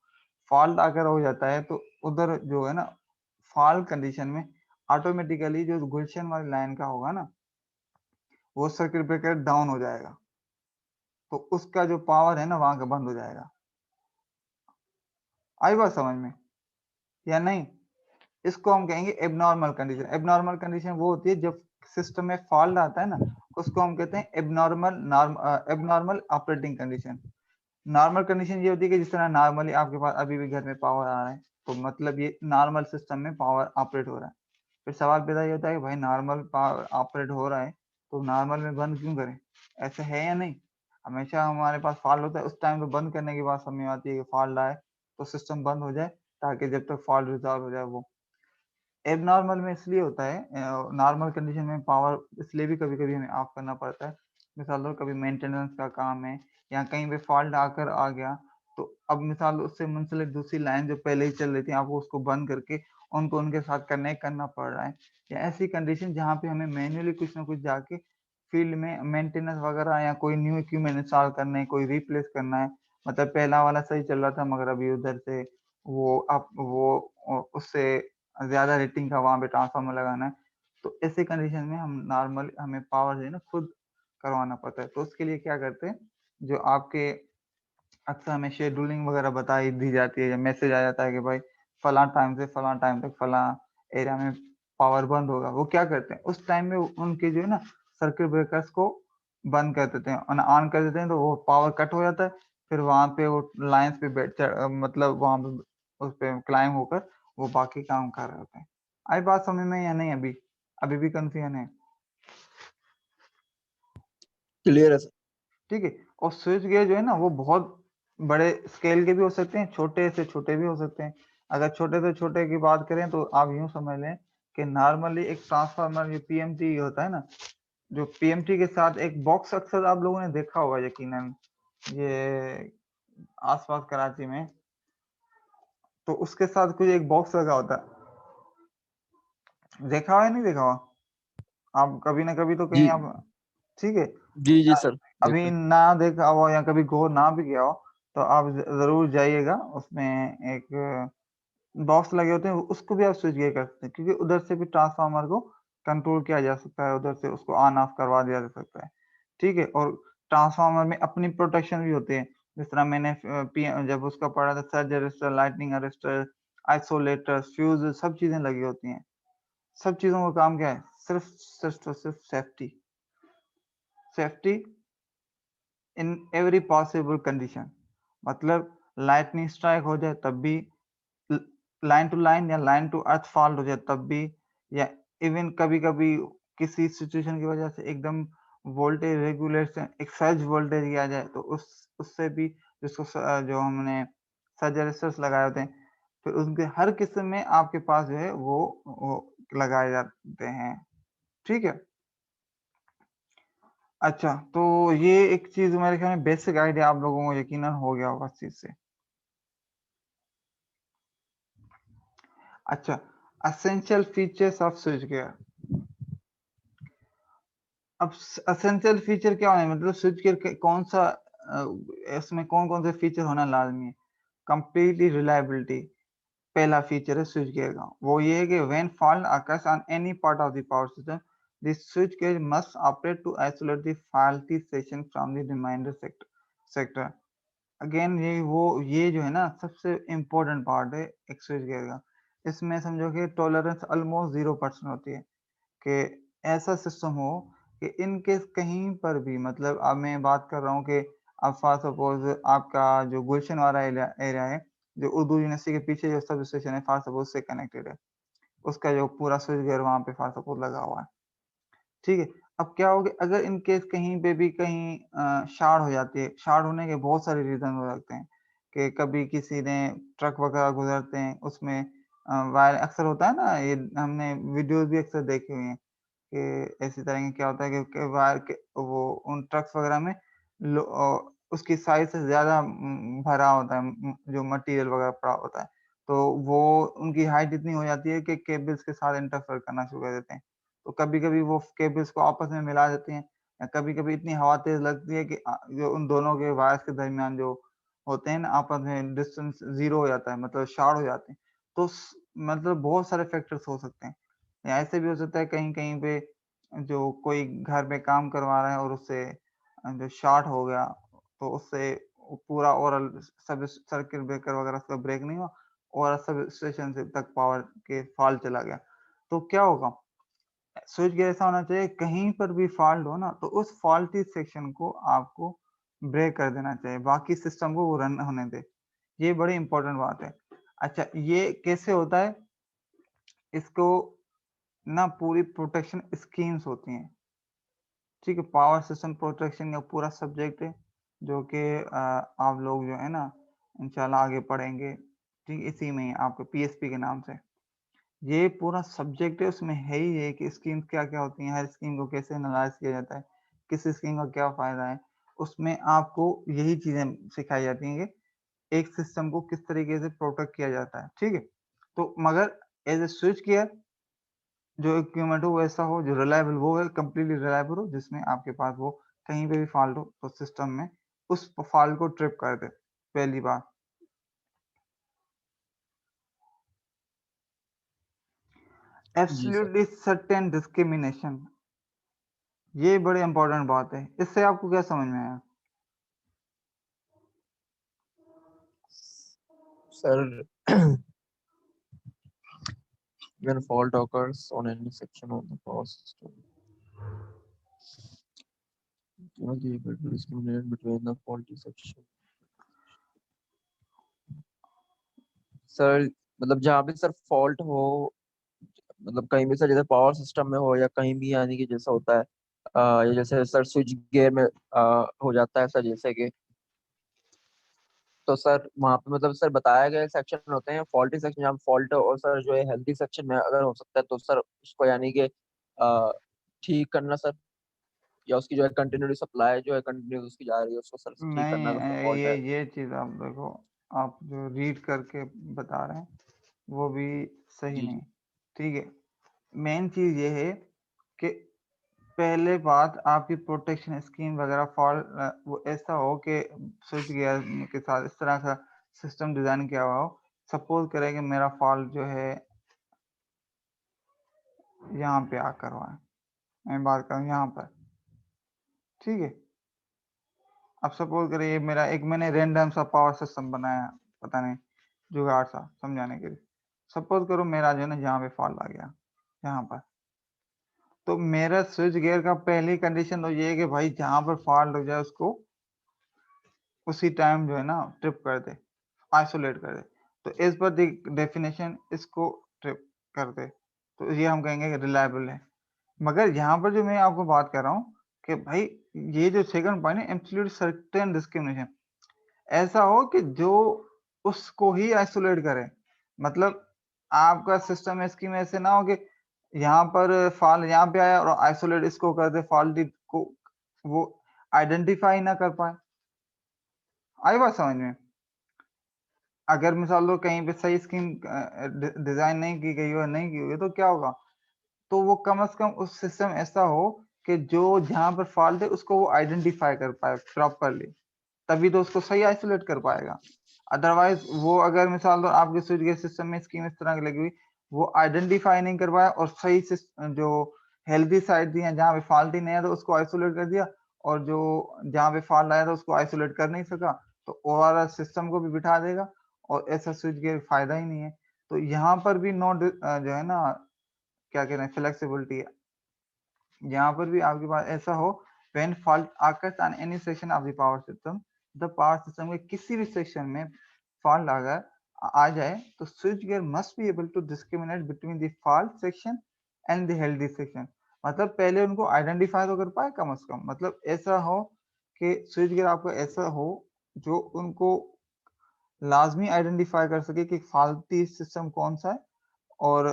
S1: फॉल्ट आकर हो जाता है तो उधर जो है ना फॉल्ट कंडीशन में ऑटोमेटिकली जो गुलशन वाली लाइन का होगा ना वो सर्किट ब्रेकर डाउन हो जाएगा, तो उसका जो पावर है ना वहां का बंद हो जाएगा। आई बात समझ में या नहीं? इसको हम कहेंगे एबनॉर्मल कंडीशन। एबनॉर्मल कंडीशन वो होती है जब सिस्टम में फॉल्ट आता है ना, उसको हम कहते हैं abnormal operating condition. Normal condition ये होती है कि जिस तरह नॉर्मली आपके पास अभी भी घर में पावर आ रहा है, तो मतलब ये नॉर्मल सिस्टम में पावर ऑपरेट हो रहा है। फिर सवाल पैदा ये होता है कि भाई नॉर्मल पावर ऑपरेट हो रहा है तो नॉर्मल में बंद क्यों करें? ऐसा है या नहीं? हमेशा हमारे पास फॉल्ट होता है, उस टाइम पे बंद करने की बात समझ में आती है कि फॉल्ट आए तो सिस्टम बंद हो जाए, ताकि जब तक फॉल्ट रिजॉल्व हो जाए वो। एबनॉर्मल में इसलिए होता है, नॉर्मल कंडीशन में पावर इसलिए भी कभी-कभी हमें ऑफ करना पड़ता है। मिसाल लो कभी मेंटेनेंस का काम है या कहीं पे फॉल्ट आकर आ गया, तो अब मिसाल लो उससे मुंसलिक दूसरी लाइन जो पहले ही चल रही थी, आपको उसको बंद करके उनको उनके साथ कनेक्ट करना पड़ रहा है। या ऐसी कंडीशन जहाँ पे हमें मैन्युअली कुछ ना कुछ जाके फील्ड में मेंटेनेंस वगैरह या कोई न्यू इक्विपमेंट इंस्टॉल करना है, कोई रिप्लेस करना है। मतलब पहला वाला सही चल रहा था मगर अभी उधर से उससे ज़्यादा रेटिंग का वहाँ पे ट्रांसफार्मर लगाना है, तो ऐसे कंडीशन में हमें पावर जो है ना खुद करवाना पड़ता है। तो उसके लिए क्या करते हैं, जो आपके अक्सर हमें शेड्यूलिंग वगैरह बताई दी जाती है या मैसेज आ जाता है कि भाई फलां टाइम से फलां टाइम तक फलां एरिया में पावर बंद होगा। वो क्या करते हैं उस टाइम में उनके जो है ना सर्किट ब्रेकर्स को बंद कर देते हैं और ऑन कर देते हैं, तो वो पावर कट हो जाता है। फिर वहाँ पे वो लाइन्स पे मतलब वहाँ पे उस पे क्लाइम होकर वो बाकी काम कर रहे होते हैं। आई बात समझ में या नहीं? अभी भी कंफ्यूजन है?
S3: क्लियर है सर।
S1: ठीक है। और स्विच गियर जो है ना वो बहुत बड़े स्केल के भी हो सकते हैं, छोटे से छोटे भी हो सकते हैं। अगर छोटे से छोटे की बात करें तो आप यूं समझ लें कि नॉर्मली एक ट्रांसफार्मर जो पीएमटी होता है ना, जो पीएमटी के साथ एक बॉक्स अक्सर आप लोगों ने देखा होगा यकीनन, ये आसपास कराची में, तो उसके साथ कुछ एक बॉक्स लगा होता है। देखा हुआ है नहीं देखा हुआ? आप कभी ना कभी तो
S3: जी
S1: कहीं आप, ठीक है,
S3: जी जी सर, देखा
S1: अभी
S3: है।
S1: ना देखा हो या कभी गौर ना भी किया हो तो आप जरूर जाइएगा, उसमें एक बॉक्स लगे होते हैं, उसको भी आप स्विच गियर कर सकते हैं, क्योंकि उधर से भी ट्रांसफार्मर को कंट्रोल किया जा सकता है, उधर से उसको ऑन ऑफ करवा दिया जा सकता है। ठीक है। और ट्रांसफार्मर में अपनी प्रोटेक्शन भी होती है, जिस तरह मैंने जब उसका पढ़ा था, surge arrester, lightning arrester, isolator, fuse, सब चीजें लगी होती हैं। सब चीजों का काम क्या है? सिर्फ safety. Safety in every possible condition. मतलब लाइटनिंग स्ट्राइक हो जाए तब भी, लाइन टू लाइन या लाइन टू अर्थ फॉल्ट हो जाए तब भी, या इवन कभी-कभी किसी सिचुएशन की वजह से एकदम वोल्टेज रेगुलेशन एक सर्ज वोल्टेज किया जाए तो उससे भी जो हमने सर्ज रेजिस्टर्स लगाए होते हैं, फिर उनके हर किस्म में आपके पास जो है वो लगाए जाते हैं। ठीक है। अच्छा, तो ये एक चीज़ मेरे ख्याल में बेसिक आइडिया आप लोगों को यकीनन हो गया होगा इस चीज़ से। अच्छा, essential features off switch gear. अब एसेंशियल फीचर क्या होना है, मतलब स्विच गियर कौन सा इसमें कौन कौन से फीचर होना लाजमी है? कंप्लीटली रिलायबिलिटी पहला फीचर है स्विच गियर का। वो ये है कि when fault occurs on any part of the power system, the switchgear must operate to isolate the faulty section from the reminder sector. Again ये जो है ना सबसे इम्पोर्टेंट पार्ट है एक स्विच गियर का। इसमें समझो कि टॉलरेंस ऑलमोस्ट 0% होती है, कि ऐसा सिस्टम हो कि इन केस कहीं पर भी, मतलब अब मैं बात कर रहा हूँ कि अब फॉर सपोज आपका जो गुलशन वाला एरिया है, जो उर्दू यूनिवर्सिटी के पीछे जो सब स्टेशन है फॉर सपोज से कनेक्टेड है, उसका जो पूरा स्विच गियर वहाँ पे फॉर सपोज लगा हुआ है। ठीक है। अब क्या होगा अगर इन केस कहीं पे भी कहीं शॉर्ट हो जाती है, शॉर्ट होने के बहुत सारे रीजन हो सकते हैं, कि कभी किसी ने ट्रक वगैरह गुजरते हैं उसमें वायर अक्सर होता है ना, ये हमने वीडियोस भी अक्सर देखे हुए हैं कि ऐसी तरह के क्या होता है कि वायर के वो उन ट्रक्स वगैरह में उसकी साइज से ज़्यादा भरा होता है, जो मटेरियल वगैरह पड़ा होता है, तो वो उनकी हाइट इतनी हो जाती है कि केबल्स के साथ इंटरफेयर करना शुरू कर देते हैं। तो कभी-कभी वो केबल्स को आपस में मिला देते हैं, या कभी-कभी इतनी हवा तेज लगती है कि जो उन दोनों के वायर्स के दरमियान जो होते हैं ना आपस में डिस्टेंस 0 हो जाता है, मतलब शॉर्ट हो जाते हैं। तो मतलब बहुत सारे फैक्टर्स हो सकते हैं। या ऐसे भी हो सकता है कहीं-कहीं पे जो कोई घर में काम करवा रहा है और उससे जो शॉर्ट हो गया, तो उससे पूरा ओवरऑल सब सर्किट ब्रेकर वगैरह उसका ब्रेक नहीं हुआ और सब स्टेशन से तक पावर के फॉल्ट चला गया। तो क्या होगा? स्विच गियर ऐसा होना चाहिए कहीं पर भी फॉल्ट हो ना, तो उस फॉल्टी सेक्शन को आपको ब्रेक कर देना चाहिए, बाकी सिस्टम को वो रन होने दें। ये बड़ी इंपॉर्टेंट बात है। अच्छा, ये कैसे होता है? इसको ना पूरी प्रोटेक्शन स्कीम्स होती हैं, ठीक है? पावर सिस्टम प्रोटेक्शन का पूरा सब्जेक्ट है, जो कि आप लोग जो है ना इंशाल्लाह आगे पढ़ेंगे, ठीक? इसी में ही आपको पीएसपी के नाम से। ये पूरा सब्जेक्ट है, उसमें है ही है कि स्कीम्स क्या-क्या होती हैं, हर स्कीम को कैसे एनालाइज़ किया जाता है, किस स्कीम का क्या फ़ायदा है। उसमें आपको यही चीज़ें सिखाई जाती हैं कि एक सिस्टम को किस तरीके से प्रोटेक्ट किया जाता है, ठीक है? तो मगर एज़ अ स्विच गियर जो इक्विपमेंट हो वो ऐसा हो जो रिलायबल वो है, कंप्लीटली रिलायबल हो, जिसमें आपके पास वो कहीं पे भी फ़ॉल्ट हो तो सिस्टम में उस फ़ॉल्ट को ट्रिप कर दे, पहली बात।
S3: जी सर।
S1: एब्सोल्यूटली सर्टेन डिस्क्रिमिनेशन, ये बड़ी इंपॉर्टेंट बात है। इससे आपको क्या समझ में आया?
S3: Sir when fault occurs on any section of the power system, you must be able to discriminate between the faulty section. Sir मतलब जहाँ पे सर फॉल्ट हो, मतलब कहीं भी सर जैसे पावर सिस्टम में हो या कहीं भी, यानी कि जैसा होता है या जैसे सर स्विच गियर में हो जाता है सर, जैसे कि तो सर वहाँ पे मतलब सर बताया गया सेक्शन होते हैं फॉल्टी सेक्शन, जहाँ फॉल्ट और सर जो है हेल्दी सेक्शन में अगर हो सकता है तो सर उसको यानी कि ठीक करना सर, या उसकी जो है कंटिन्यूटी सप्लाई जो है कंटिन्यूस उसकी जा रही है उसको सर ठीक
S1: नहीं
S3: करना अगर फॉल्ट है।
S1: ये चीज़ आप देखो, आप जो रीड करके बता रहे हैं, वो भी सही
S3: जी
S1: नहीं,
S3: जी।
S1: ठीक है? मेन चीज़ ये है कि पहले बात आपकी प्रोटेक्शन स्कीम वगैरह वो ऐसा हो कि स्विच गियर के साथ इस तरह का सिस्टम डिज़ाइन किया हुआ हो। सपोज़ करें कि मेरा फॉल्ट जो है यहाँ पे आकर हुआ है, मैं बात करूँ यहाँ पर, ठीक है? अब सपोज़ करिए ये मेरा एक मैंने रैंडम सा पावर सिस्टम बनाया, पता नहीं जुगाड़ सा समझाने के लिए। सपोज़ करो मेरा जो है ना यहाँ पे फॉल्ट आ गया, यहाँ पर। तो मेरा स्विच गियर का पहली कंडीशन तो ये है कि भाई जहाँ पर फॉल्ट हो जाए उसको उसी टाइम जो है ना ट्रिप कर दे, आइसोलेट कर दे। तो एज़ पर द डेफिनिशन इसको ट्रिप कर दे। तो ये हम कहेंगे कि रिलायबल है। मगर यहाँ पर जो मैं आपको बात कर रहा हूँ कि भाई ये जो सेकंड पॉइंट है एब्सोल्यूट सर्टेन डिस्क्रिमिनेशन, ऐसा हो कि जो उसको ही आइसोलेट करे। मतलब आपका सिस्टम स्कीम ऐसे ना हो कि यहाँ पर फॉल्ट यहाँ पे आया और आइसोलेट इसको कर दे, फॉल्टी को वो आइडेंटिफाई ना कर पाए। आई बात समझ में? अगर मिसाल लो कहीं पे सही स्कीम डिज़ाइन नहीं की गई हो, नहीं की हुई है तो क्या होगा? तो वो कम से कम उस सिस्टम ऐसा हो कि जो जहाँ पर फॉल्ट है उसको वो आइडेंटिफाई कर पाए प्रॉपरली, तभी तो उसको सही आइसोलेट कर पाएगा। अदरवाइज़ वो अगर मिसाल दो आपके स्विच गियर सिस्टम में स्कीम इस तरह की लगी हुई, वो आइडेंटिफाई नहीं कर पाया और सही जो हेल्दी साइड थी या जहाँ पे फॉल्ट ही नहीं है तो उसको आइसोलेट कर दिया, और जो जहाँ पे फॉल्ट आया था उसको आइसोलेट कर नहीं सका, तो ओवरऑल सिस्टम को भी बिठा देगा और ऐसा स्विच गियर फ़ायदा ही नहीं है। तो यहाँ पर भी जो है ना क्या कह रहे हैं फ्लेक्सिबिलिटी है। यहाँ पर भी आपके पास ऐसा हो when fault occurs on any section of the power system, the power system के किसी भी सेक्शन में फॉल्ट अगर आ जाए तो switchgear must be able to discriminate between the fault section and the healthy section. मतलब पहले उनको आइडेंटिफाई तो कर पाए कम से कम, मतलब ऐसा हो कि स्विच गियर आपका ऐसा हो जो उनको लाजमी आइडेंटिफाई कर सके कि फाल्टी सिस्टम कौन सा है और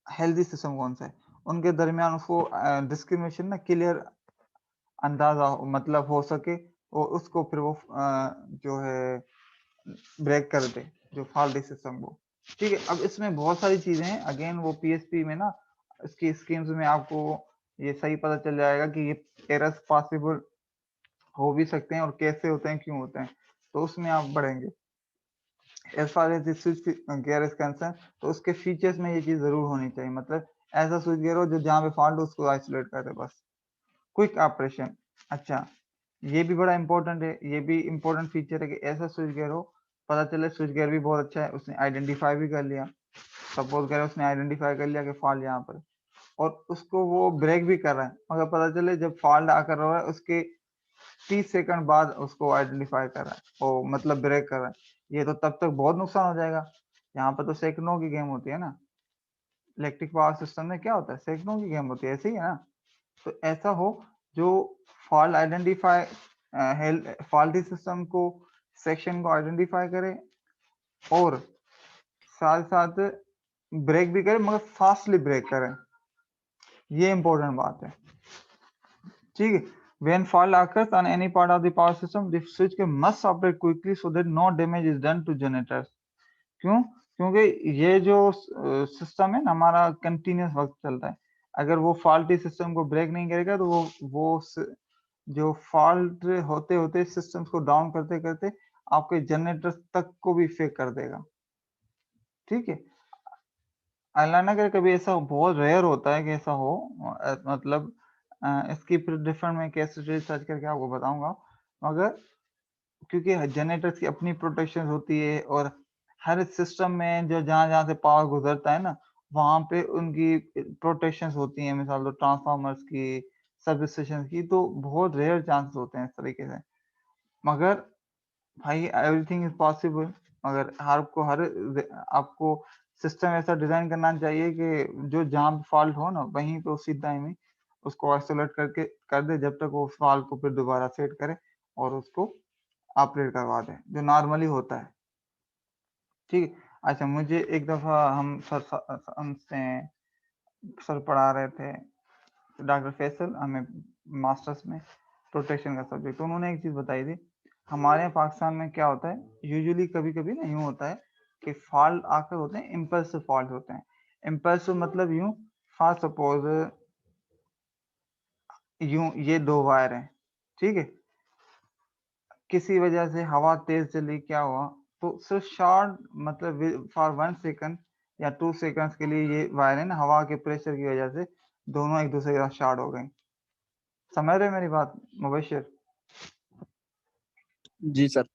S1: हेल्दी सिस्टम कौन सा है। उनके दरमियान उसको डिस्क्रिमिनेशन ना क्लियर अंदाज़ा हो, मतलब हो सके और उसको फिर वो जो है ब्रेक कर दे जो फॉल्टी सिस्टम को। ठीक है, अब इसमें बहुत सारी चीज़ें हैं, अगेन वो पीएसपी में ना इसकी स्कीम्स में आपको ये सही पता चल जाएगा कि ये एरर्स पॉसिबल हो भी सकते हैं और कैसे होते हैं, क्यों होते हैं, तो उसमें आप बढ़ेंगे। As far as switchgear is concern, तो उसके फीचर्स में ये चीज जरूर होनी चाहिए, मतलब ऐसा स्विच गियर हो जो जहाँ पे फॉल्ट हो उसको आइसोलेट कर दे बस। क्विक ऑपरेशन, अच्छा ये भी बड़ा इंपॉर्टेंट है, ये भी इंपॉर्टेंट फीचर है कि ऐसा स्विच गियर हो, पता चले स्विच गियर भी बहुत अच्छा है, उसने आइडेंटिफाई भी कर लिया, सपोज करें उसने आइडेंटिफाई कर लिया कि फॉल्ट यहाँ पर, और उसको वो ब्रेक भी कर रहा है, मगर पता चले जब फॉल्ट आकर रहा है उसके 30 सेकंड बाद उसको आइडेंटिफाई कर रहा है, ओ मतलब ब्रेक कर रहा है, ये तो तब तक बहुत नुकसान हो जाएगा। यहाँ पर तो सेकंडों की गेम होती है ना, इलेक्ट्रिक पावर सिस्टम में क्या होता है, सेकंडों की गेम होती है, ऐसे ही है ना। तो ऐसा हो जो फॉल्ट आइडेंटिफाई फॉल्टी सिस्टम को, सेक्शन को आइडेंटिफाई करे और साथ साथ ब्रेक भी करे, मगर फास्टली ब्रेक करे, ये इंपॉर्टेंट बात है, ठीक है। When fault occurs on any part of the power system, the switch must operate quickly so that no damage is done to generators. क्यों? क्योंकि ये जो सिस्टम है ना हमारा कंटिन्यूस वक्त चलता है, अगर वो फॉल्टी सिस्टम को ब्रेक नहीं करेगा तो वो जो फॉल्ट होते होते सिस्टम्स को डाउन करते करते आपके जनरेटर्स तक को भी फेक कर देगा, ठीक है। अल्लाह ना करे कभी ऐसा बहुत रेयर होता है कि ऐसा हो, मतलब इसकी फिर डिफरेंट में कैसे रिसर्च करके आपको बताऊंगा, मगर क्योंकि जनरेटर्स की अपनी प्रोटेक्शन होती है और हर सिस्टम में जो जहाँ जहाँ से पावर गुजरता है ना वहां पे उनकी प्रोटेक्शन होती है, मिसाल तो ट्रांसफार्मर्स की, सब स्टेशन की, तो बहुत रेयर चांसेस होते हैं इस तरीके से, मगर भाई एवरीथिंग इज पॉसिबल। अगर आपको सिस्टम ऐसा डिजाइन करना चाहिए कि जो जहाँ पे फॉल्ट हो ना वहीं पे उसी टाइम ही उसको आइसोलेट करके कर दे, जब तक वो फॉल्ट को फिर दोबारा सेट करे और उसको ऑपरेट करवा दे, जो नॉर्मली होता है, ठीक है। अच्छा मुझे एक दफा हम हमसे सर पढ़ा रहे थे, डॉक्टर फैसल, हमें मास्टर्स में प्रोटेक्शन का सब्जेक्ट, तो उन्होंने एक चीज बताई थी, हमारे यहाँ पाकिस्तान में क्या होता है, यूजुअली कभी कभी ना यूं होता है कि फॉल्ट आकर होते हैं, इम्पल्सिव फॉल्ट होते हैं। इम्पल्सिव मतलब यूं, फॉर सपोज यूं ये दो वायर हैं, ठीक है, किसी वजह से हवा तेज चली, क्या हुआ, तो सिर्फ शॉर्ट मतलब फॉर 1 सेकंड या 2 सेकंड्स के लिए ये वायर है ना हवा के प्रेशर की वजह से दोनों एक दूसरे के साथ शॉर्ट हो गई। समझ रहे मेरी बात मुबशिर?
S3: जी सर।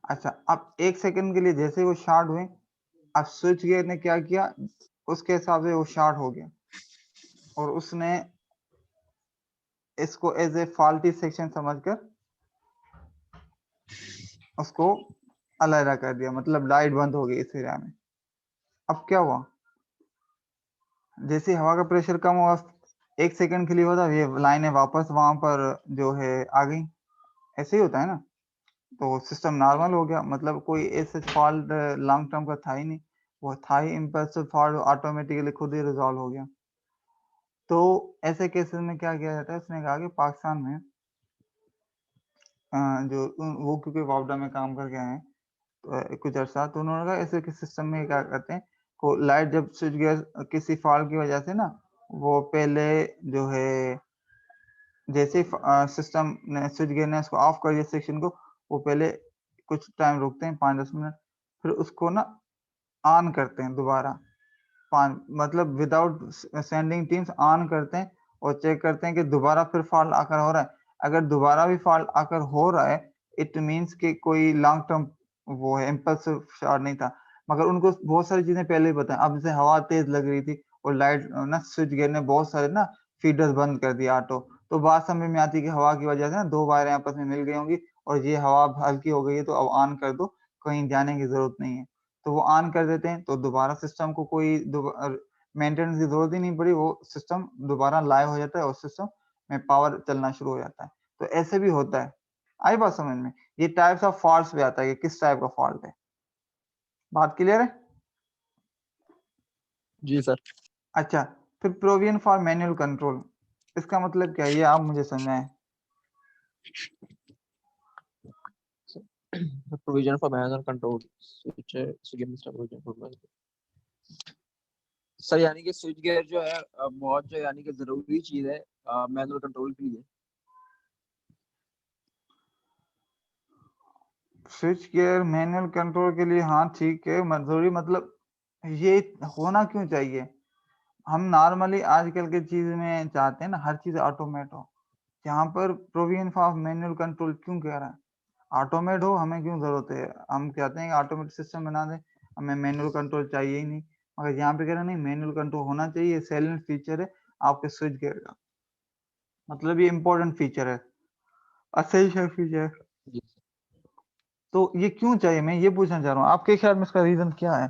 S1: अच्छा अब 1 सेकंड के लिए जैसे वो शॉर्ट हुए, अब स्विच गियर ने क्या किया, उसके हिसाब से वो शॉर्ट हो गया और उसने इसको एज ए फॉल्टी सेक्शन समझकर उसको अलग कर दिया, मतलब लाइट बंद हो गई इस एरिया में। अब क्या हुआ, जैसे हवा का प्रेशर कम हुआ, 1 सेकंड के लिए होता, ये लाइनें वापस वहां पर जो है आ गई, ऐसे ही होता है ना, तो सिस्टम नॉर्मल हो गया, मतलब कोई ऐसे फॉल्ट लॉन्ग टर्म का था ही नहीं, वो था ही इम्पल्सिव फॉल्ट, ऑटोमेटिकली खुद ही रिजॉल्व हो गया। तो ऐसे केसेस में क्या किया जाता है, उसने कहा कि पाकिस्तान में वो क्योंकि वापडा में काम करके आए हैं कुछ अर्सा, तो उन्होंने कहा ऐसे के सिस्टम में क्या करते हैं, को लाइट जब स्विच गियर किसी फॉल्ट की वजह से ना, वो पहले जो है जैसे सिस्टम ने स्विच गियर ने उसको ऑफ कर दिया सेक्शन को, वो पहले कुछ टाइम रुकते हैं 5-10 मिनट, फिर उसको ना ऑन करते हैं दोबारा, मतलब विदाउट सेंडिंग टीम्स ऑन करते हैं और चेक करते हैं कि दोबारा फिर फॉल्ट आकर हो रहा है। अगर दोबारा भी फॉल्ट आकर हो रहा है, इट मींस कि कोई लॉन्ग टर्म वो है इम्पल्सिव शॉर्ट नहीं था, मगर उनको बहुत सारी चीजें पहले ही पता है। अब जैसे हवा तेज लग रही थी और लाइट ना स्विच गियर ने बहुत सारे ना फीडर्स बंद कर दिया ऑटो, तो बात समझ में आती है कि हवा की वजह से ना दो वायरें आपस में मिल गई होंगी और ये हवा हल्की हो गई है, तो अब ऑन कर दो, कहीं जाने की जरूरत नहीं है, तो वो ऑन कर देते हैं, तो दोबारा सिस्टम को कोई मेंटेनेंस की जरूरत ही नहीं पड़ी, वो सिस्टम दोबारा लाइव हो जाता है और सिस्टम में पावर चलना शुरू हो जाता है। तो ऐसे भी होता है, आई बात समझ में? ये टाइप्स ऑफ फॉल्ट्स पे आता है कि किस टाइप का फॉल्ट है, बात क्लियर है?
S3: जी सर।
S1: अच्छा, फिर प्रोविजन फॉर मैनुअल कंट्रोल, इसका मतलब क्या है, ये आप मुझे समझाएं।
S3: Provision for manual control switch provision for sir, यानी कि स्विच गियर जो है बहुत जो यानी कि जरूरी चीज है मैनुअल कंट्रोल के लिए।
S1: स्विच गियर मैनुअल कंट्रोल के लिए हाँ ठीक है, मजदूरी मतलब ये होना क्यों चाहिए? हम नॉर्मली आजकल की चीज में चाहते हैं ना हर चीज ऑटोमेट हो, यहाँ पर प्रोविजन फॉर मैनुअल कंट्रोल क्यों कह रहा है? ऑटोमेट हो हमें क्यों जरूरत है? हम कहते हैं कि ऑटोमेटिक सिस्टम बना दें, हमें मैनुअल कंट्रोल चाहिए ही नहीं, मगर यहाँ पे कह रहे नहीं मैनुअल कंट्रोल होना चाहिए, साइलेंट फीचर है आपके स्विच गियर का, मतलब ये इंपॉर्टेंट फीचर है, असेंशियल फीचर है।
S3: जी
S1: तो ये क्यों चाहिए मैं ये पूछना चाह रहा हूँ, आपके ख्याल में इसका रीजन क्या है?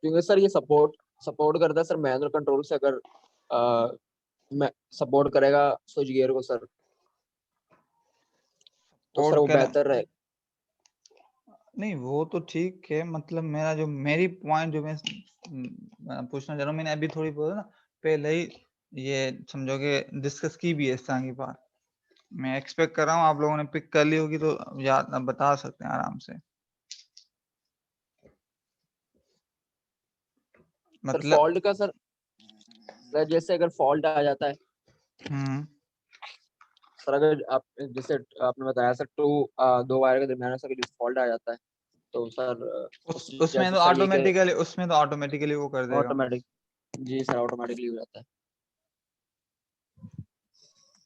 S3: क्योंकि सर ये सपोर्ट करता है सर मैनुअल कंट्रोल से, अगर मैं सपोर्ट करेगा स्विच गियर को सर, तो सर
S1: और
S3: वो
S1: कर
S3: बेहतर रहे।
S1: नहीं वो तो ठीक है, मतलब मेरा जो मेरी पॉइंट जो मैं पूछना चाह रहा हूँ, मैंने अभी थोड़ी बोला ना पहले ही, ये समझो कि डिस्कस की भी है इस तरह की बात, मैं एक्सपेक्ट कर रहा हूँ आप लोगों ने पिक कर ली होगी तो याद अब बता सकते हैं आराम से,
S3: सर
S1: मतलब
S3: फॉल्ट का सर जैसे अगर फॉल्ट आ जाता है
S1: हम्म
S3: सर, अगर आप जैसे आपने बताया सर दो वायर के दरमियान सर जैसे फॉल्ट आ जाता है, तो सर उस
S1: उसमें
S3: जैसे
S1: तो
S3: सर ये कि
S1: ऑटोमेटिकली वो कर देगा।
S3: ऑटोमेटिक, जी सर ऑटोमेटिकली हो जाता है।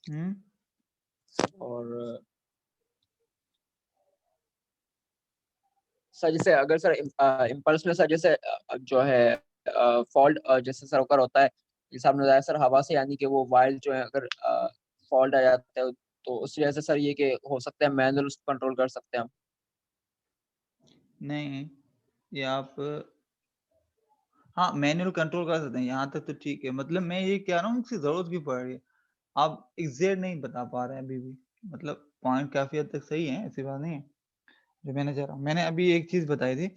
S1: हम्म
S3: और सर जैसे अगर सर इम्पल्स में सर जैसे जो है फॉल्ट जैसे सर अगर होता है, जैसे आपने बताया सर हवा से, यानी कि वो वायर जो है अगर फॉल्ट आ जाता है, तो उस वजह से सर ये कि हो सकता है मैनुअल उसको कंट्रोल कर सकते हैं हम।
S1: नहीं ये आप हाँ मैनुअल कंट्रोल कर सकते हैं, यहाँ तक तो ठीक है, मतलब मैं ये कह रहा हूँ इसकी जरूरत क्यों पड़ रही है, आप एग्जैक्ट नहीं बता पा रहे हैं अभी भी, मतलब पॉइंट काफी हद तक सही है, ऐसी बात नहीं है, जो मैंने चाह रहा हूँ मैंने अभी एक चीज बताई थी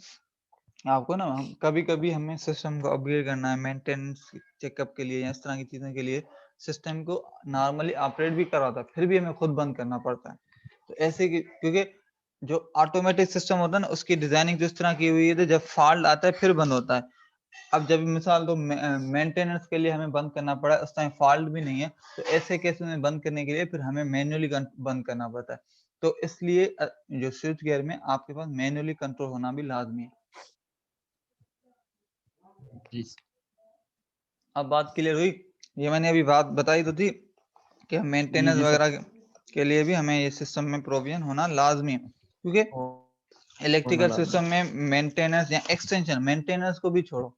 S1: आपको ना, हम कभी कभी हमें सिस्टम को अपग्रेड करना है मेंटेनेंस चेकअप के लिए या इस तरह की चीजों के लिए, सिस्टम को नॉर्मली ऑपरेट भी करवाता है फिर भी हमें खुद बंद करना पड़ता है, तो ऐसे कि क्योंकि जो ऑटोमेटिक सिस्टम होता है ना उसकी डिजाइनिंग जिस तरह की हुई है तो जब फॉल्ट आता है फिर बंद होता है, अब जब मिसाल तो मेंटेनेंस के लिए हमें बंद करना पड़ा उस टाइम फॉल्ट भी नहीं है, तो ऐसे केस में बंद करने के लिए फिर हमें मैन्युअली बंद करना पड़ता है, तो इसलिए जो स्विच गियर में आपके पास मैन्युअली कंट्रोल होना भी लाजमी है।
S3: जी
S1: अब बात क्लियर हुई, ये मैंने अभी बात बताई तो थी कि
S3: जी
S1: मेंटेनेंस
S3: जी सर।
S1: वगैरह के लिए भी हमें ये सिस्टम में प्रोविजन होना लाजमी है, क्योंकि
S3: होना
S1: इलेक्ट्रिकल
S3: लाजमी।
S1: सिस्टम में मेंटेनेंस या एक्सटेंशन, मेंटेनेंस को भी छोड़ो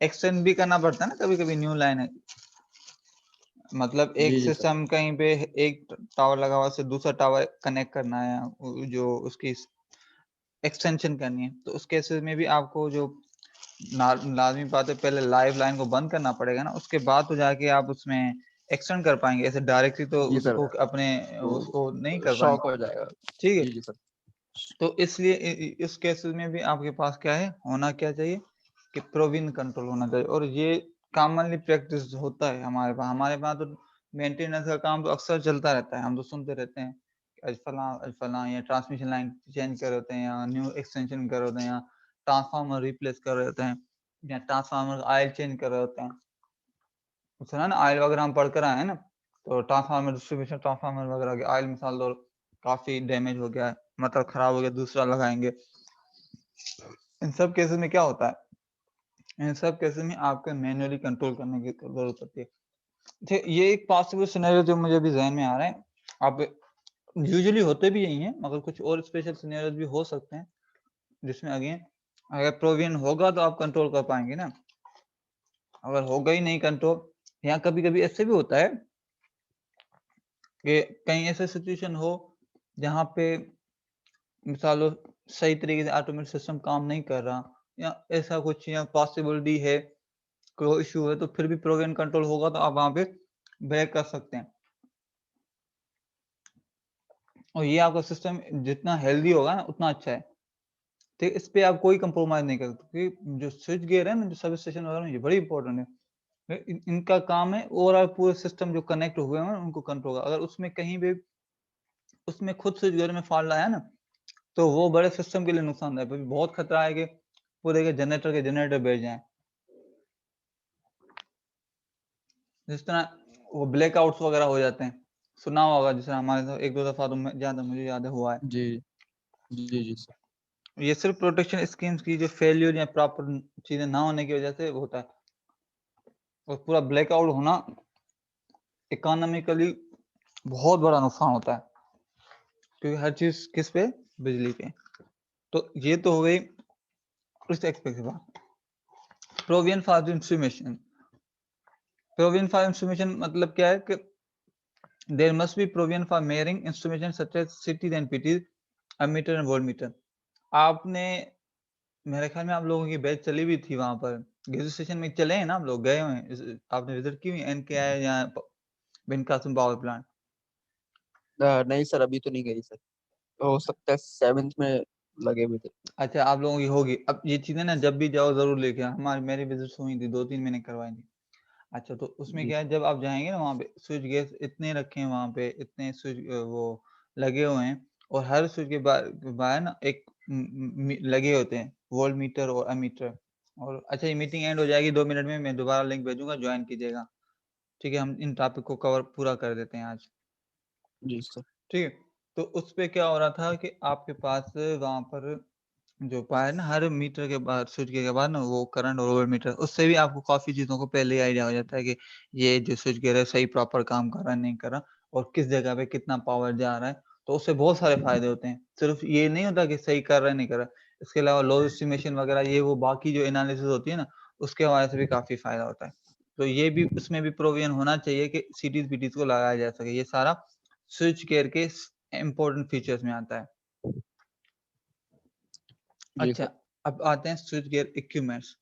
S1: एक्सटेंड भी करना पड़ता है ना कभी कभी, न्यू लाइन है, मतलब एक
S3: जी जी सर।
S1: सिस्टम कहीं पे एक टावर लगा हुआ से दूसरा टावर कनेक्ट करना है जो उसकी एक्सटेंशन करनी है, तो उस केसेस में भी आपको जो लाजमी बात है पहले लाइव लाइन को बंद करना पड़ेगा ना, उसके बाद तो जाके आप उसमें एक्सटेंड कर पाएंगे, ऐसे डायरेक्टली तो
S3: जी सर,
S1: उसको अपने
S3: तो
S1: उसको नहीं कर
S3: शॉक हो
S1: पाएंगे,
S3: जाएगा।
S1: ठीक है।
S3: जी जी सर।
S1: तो इसलिए इस केसेस में भी आपके पास क्या है होना क्या चाहिए कि प्रोविजन कंट्रोल होना चाहिए, और ये कॉमनली प्रैक्टिस होता है हमारे पास तो मेंटेनेंस का काम तो अक्सर चलता रहता है, हम तो सुनते रहते हैं कि आज फलां या ट्रांसमिशन लाइन चेंज कर रहे होते हैं या न्यू एक्सटेंशन कर रहे होते हैं या ट्रांसफार्मर रिप्लेस कर रहे होते हैं या ट्रांसफार्मर ऑयल चेंज कर रहे होते हैं, सुना ना ऑयल वगैरह हम पढ़ कर आए हैं ना, तो ट्रांसफार्मर डिस्ट्रीब्यूशन ट्रांसफार्मर वगैरह के ऑयल मिसाल दो काफी डैमेज हो गया है, मतलब खराब हो गया दूसरा लगाएंगे, इन सब केसेस में क्या होता है, इन सब केसेस में आपको मैन्युअली कंट्रोल करने की जरूरत पड़ती है। ठीक, ये एक पॉसिबल सिनेरियो जो मुझे अभी जहन में आ रहा है, अब यूजुअली होते भी यही हैं मगर कुछ और स्पेशल सिनेरियोज भी हो सकते हैं जिसमें अगेन अगर प्रोविजन होगा तो आप कंट्रोल कर पाएंगे ना, अगर होगा ही नहीं कंट्रोल, यहाँ कभी कभी ऐसे भी होता है कि कहीं ऐसे सिचुएशन हो जहाँ पे मिसाल लो सही तरीके से ऑटोमेटिक सिस्टम काम नहीं कर रहा या ऐसा कुछ या पॉसिबिलिटी है कोई इशू है, तो फिर भी प्रोविजन कंट्रोल होगा तो आप वहां पे ब्रेक कर सकते हैं, और ये आपका सिस्टम जितना हेल्दी होगा ना उतना अच्छा है, ठीक, इस पे आप कोई कंप्रोमाइज नहीं कर सकते, क्योंकि जो स्विच गियर है ना जो सब स्टेशन वगैरह में, ये बड़ी इंपॉर्टेंट है, इनका काम है ओवरऑल पूरे सिस्टम जो कनेक्ट हुए हैं उनको कंट्रोल, अगर उसमें कहीं भी उसमें खुद स्विच गियर में फॉल्ट आया ना, तो वो बड़े सिस्टम के लिए नुकसानदायक है। बहुत खतरा है कि पूरे के जनरेटर बैठ जाएँ। जिस तरह वो ब्लैकआउट्स वगैरह हो जाते हैं, सुना होगा जिस तरह हमारे साथ 1-2 दफ़ा तो मुझे याद है हुआ है।
S3: जी, जी सर।
S1: ये सिर्फ प्रोटेक्शन स्कीम्स की जो फेल्योर या प्रॉपर चीज़ें ना होने की वजह से होता है। और पूरा ब्लैकआउट होना इकोनॉमिकली बहुत बड़ा नुकसान होता है, क्योंकि हर चीज़ किस पे? बिजली पे। तो ये तो हो गई इस एस्पेक्ट की बात। Provision for instrumentation. Provision for instrumentation मतलब क्या है कि there must be provision for measuring instrumentation such as CTs and PTs, ammeter and voltmeter. आपने मेरे ख्याल में आप लोगों की बैच चली भी थी वहाँ पर, गैस स्टेशन में चले हैं ना आप लोग, गए हुए हैं, आपने विजिट की हुई एनकेआई या बिन कासिम पावर प्लांट?
S3: नहीं सर, अभी तो नहीं गई सर। हो सकता है 7th में लगे हुए थे।
S1: अच्छा, आप लोगों की होगी। अब ये चीजें ना जब भी जाओ जरूर लेके आओ। मेरी विजिट हुई थी, 2-3 मैंने करवाई थी। अच्छा, तो उसमें
S3: जी
S1: क्या है, जब आप जाएंगे ना वहाँ पे स्विच गेट्स इतने रखे हैं वहाँ पे, इतने स्विच वो लगे हुए हैं, और हर स्विच के बाहर ना एक लगे होते हैं वोल्ट मीटर और एमीटर। और अच्छा, ये मीटिंग एंड हो जाएगी 2 मिनट में, मैं दोबारा लिंक भेजूंगा, ज्वाइन कीजिएगा। ठीक है, हम इन टॉपिक को कवर पूरा कर देते हैं आज।
S3: जी सर।
S1: ठीक है, तो उस पे क्या हो रहा था कि आपके पास वहाँ पर जो पाया ना, हर मीटर के बाद स्विच के बाद ना वो करंट और वोल्ट मीटर, उससे भी आपको काफ़ी चीज़ों को पहले ही आइडिया हो जाता है कि ये जो स्विच गियर है सही प्रॉपर काम कर रहा है, नहीं कर रहा, और किस जगह पे कितना पावर जा रहा है। तो उससे बहुत सारे फ़ायदे होते हैं। सिर्फ़ ये नहीं होता कि सही कर रहा है, नहीं कर रहा है। इसके अलावा लॉस एस्टिमेशन वगैरह ये वो बाकी जो एनालिसिस होती है ना, उसके हवाले से भी काफ़ी फ़ायदा होता है। तो ये भी उसमें भी प्रोविज़न होना चाहिए कि सीटीज़, बीटीज़ को लगाया जा सके। ये सारा स्विच गियर के इम्पोर्टेंट फीचर्स में आता है।
S3: जी
S1: अच्छा,
S3: सर।
S1: अब आते हैं switch gear equipments.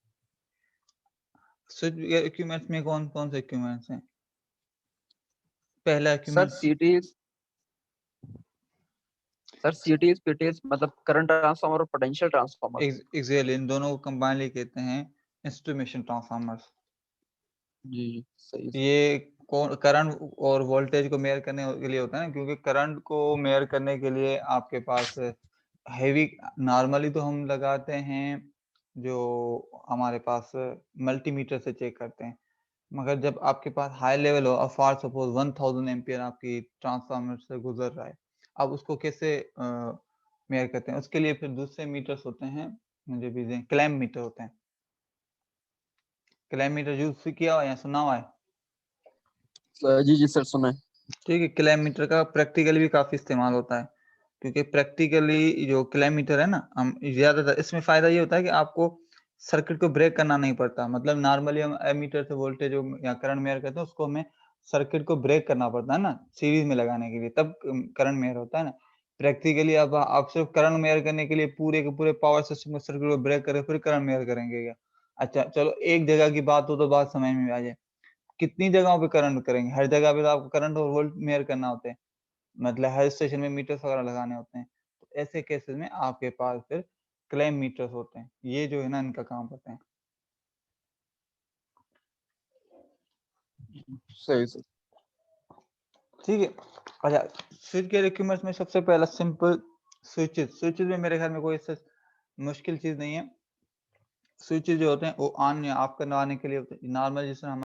S1: Switch gear equipments में कौन-कौन से इक्विपमेंट्स हैं? पहला
S3: sir
S1: equipments
S3: cities sir cities PTs मतलब करंट ट्रांसफार्मर और पोटेंशियल ट्रांसफार्मर।
S1: एक्सियल, इन दोनों को कंबाइनली कहते हैं इंस्ट्रूमेशन ट्रांसफार्मर्स।
S3: जी सही सर।
S1: ये करंट और वोल्टेज को मेजर करने के लिए होता है ना, क्योंकि करंट को मेजर करने के लिए आपके पास हेवी, नॉर्मली तो हम लगाते हैं जो हमारे पास मल्टीमीटर से चेक करते हैं। मगर जब आपके पास हाई लेवल हो, फॉर सपोज 1000 एम्पीयर आपकी ट्रांसफार्मर से गुजर रहा है, अब उसको कैसे मेजर करते हैं? उसके लिए फिर दूसरे मीटर्स होते हैं, मुझे भी क्लैम्प मीटर होते हैं। क्लैम्प मीटर यूज किया हुआ या सुना हुआ है?
S3: जी जी सर, सुना है।
S1: ठीक है, क्लैम्प मीटर का प्रैक्टिकली भी काफी इस्तेमाल होता है, क्योंकि प्रैक्टिकली जो क्लैम्प मीटर है ना, हम ज्यादातर इसमें फायदा ये होता है कि आपको सर्किट को ब्रेक करना नहीं पड़ता। मतलब नॉर्मली हम एमीटर से वोल्टेज या करंट मेजर करते हैं, उसको हमें सर्किट को ब्रेक करना पड़ता है ना, सीरीज में लगाने के लिए, तब करंट मेजर होता है ना। प्रैक्टिकली अब आप सिर्फ करंट मेजर करने के लिए पूरे के पूरे पावर सिस्टम को, सर्किट को ब्रेक करें फिर करंट मेजर करेंगे क्या? अच्छा चलो, एक जगह की बात हो तो बात समझ में आ जाए। कितनी जगहों पे करंट करेंगे? हर जगह पे तो आपको करंट और वोल्ट मेजर करना होते हैं, मतलब हर स्टेशन में मीटर्स वगैरह लगाने होते हैं। तो ऐसे केसेस में आपके पास फिर क्लैम्प मीटर्स होते हैं, ये जो है ना इनका काम करते हैं।
S3: सही सर।
S1: ठीक है, अच्छा, स्विच गियर इक्विपमेंट्स में सबसे पहला सिंपल स्विचेस में मेरे ख्याल में कोई ऐसा मुश्किल चीज नहीं है। स्विचेस जो होते हैं वो ऑन या ऑफ करवाने के लिए होते हैं, नॉर्मल जिस तरह